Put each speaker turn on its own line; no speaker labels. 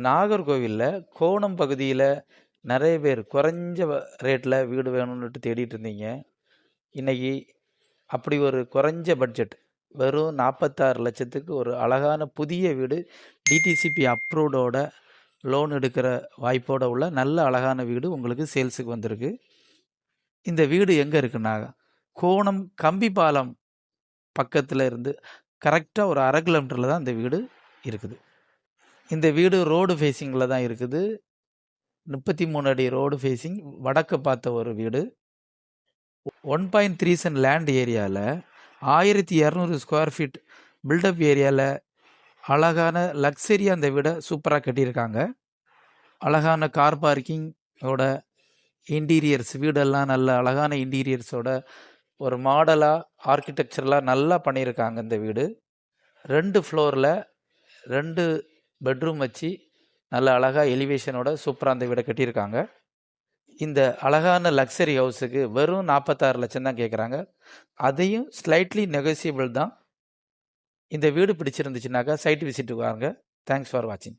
நாகர்கோவிலில் கோணம் பகுதியில் நிறைய பேர் குறைஞ்ச ரேட்டில் வீடு வேணும்னுட்டு தேடிட்டு இருந்தீங்க. இன்னைக்கு அப்படி ஒரு குறைஞ்ச பட்ஜெட் வெறும் 46 லட்சத்துக்கு ஒரு அழகான புதிய வீடு டிடிசிபி அப்ரூவ்டோட லோன் எடுக்கிற வாய்ப்போட உள்ள நல்ல அழகான வீடு உங்களுக்கு சேல்ஸுக்கு வந்திருக்கு. இந்த வீடு எங்கே இருக்குன்னா கோணம் கம்பிப்பாலம் பக்கத்தில் இருந்து கரெக்டாக ஒரு 1/2 கிலோமீட்டரில் தான் இந்த வீடு இருக்குது. இந்த வீடு ரோடு ஃபேஸிங்கில் தான் இருக்குது. 33 அடி ரோடு ஃபேஸிங், வடக்கு பார்த்த ஒரு வீடு. 1.3 சென்ட் லேண்ட் ஏரியாவில் 1200 ஸ்கொயர் ஃபீட் பில்டப் ஏரியாவில் அழகான லக்ஸரியாக அந்த வீடை சூப்பராக கட்டியிருக்காங்க. அழகான கார் பார்க்கிங்கோட இன்டீரியர்ஸ், வீடெல்லாம் நல்ல அழகான இன்டீரியர்ஸோட ஒரு மாடலாக ஆர்கிடெக்சரெலாம் நல்லா பண்ணியிருக்காங்க. இந்த வீடு 2 ஃப்ளோரில் 2 பெட்ரூம் வச்சு நல்ல அழகாக எலிவேஷனோட சூப்பராக அந்த வீடை கட்டியிருக்காங்க. இந்த அழகான லக்ஸரி ஹவுஸுக்கு வெறும் 46 லட்சம் தான் கேட்குறாங்க. அதையும் ஸ்லைட்லி நெகோசியபிள் தான். இந்த வீடு பிடிச்சிருந்துச்சுனாக்கா சைட் விசிட்டுக்கு வாங்க. தேங்க்ஸ் ஃபார் வாட்சிங்.